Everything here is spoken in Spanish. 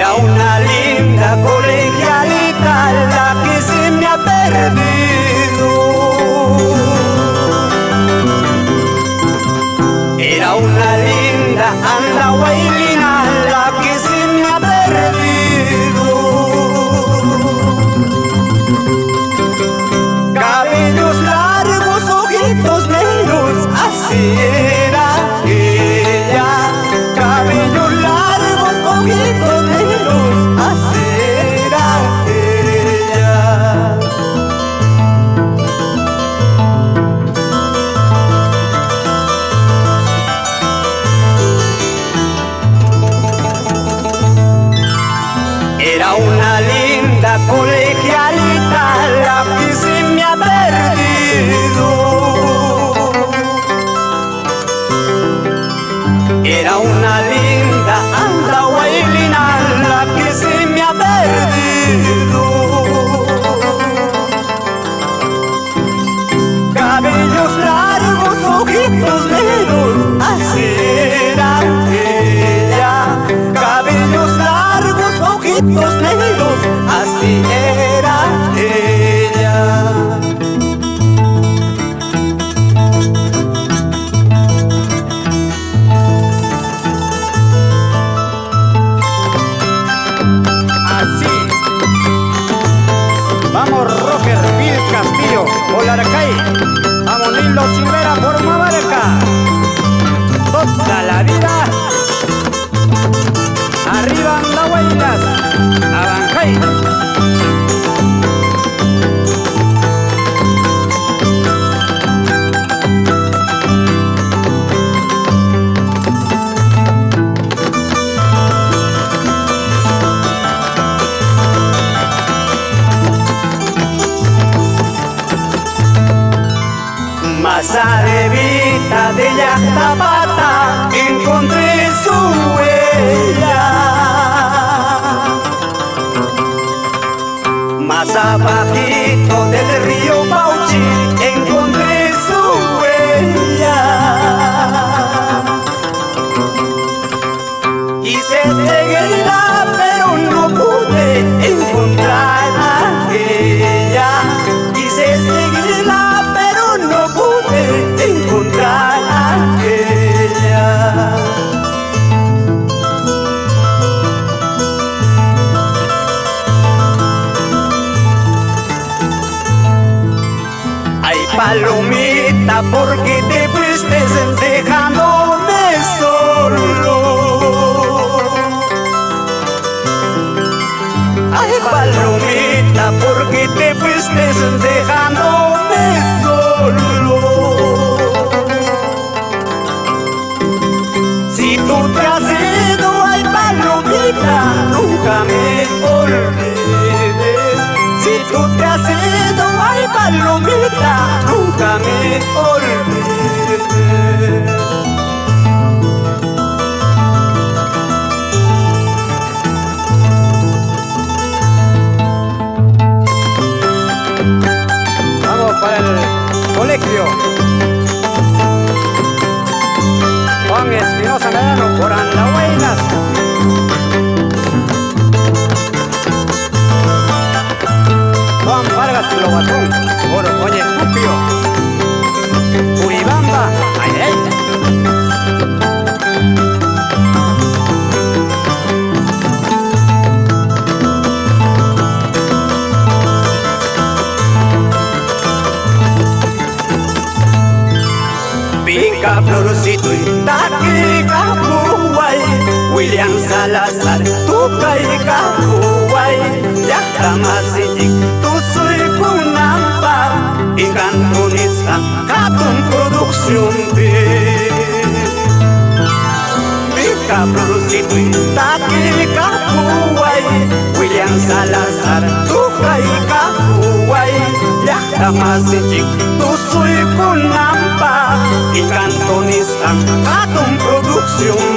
Era una linda colegialita la que se me ha perdido. Era una linda andahuaylina la que se me ha perdido. Cabellos largos, ojitos negros, así era ella. Cabellos largos, ojitos negros, así era ella. Era una linda colegialita la que se me ha perdido. Era una linda andahuaylina la que se me ha perdido. Cabellos largos, ojitos negros, así era ella. Cabellos largos, ojitos negros, así era ella. Así. Vamos Roger Bill Castillo, Olarcay. Vamos Nilo Chimera por Mabarca. Toda la vida. Arriba Andahuaylas, Abancay. Masa de Vita de Yactapata encontré su huella. Más abajito del río Pauchi encontré su huella. Quise seguirla pero no pude encontrar a ella. Quise seguirla pero no pude encontrar a ella. Ay, palomita, ¿por qué te fuiste dejándome solo? Ay, palomita, ¿por qué te fuiste dejándome solo? Si tú te has ido, ay, palomita, nunca me olvides. Si tú te has ido, ay, palomita, nunca me olvides. Vamos para el colegio. Juan Espinosa Medrano por Andahuaylas. Juan Vargas Lobatón por Oñecupio. Uribamba, ay, ay. Pica Florcito y Taquica Puguay, William Salazar, Tuca y Capuay, Yactamasitic, tu soy Kunampa, y Cantonista, Catun Producción B. Pica Florcito y Taquica Puguay, William Salazar, Tuca y Capuay, Yactamasitic, tu soy Kunampa, y Cantonista, Catun Producción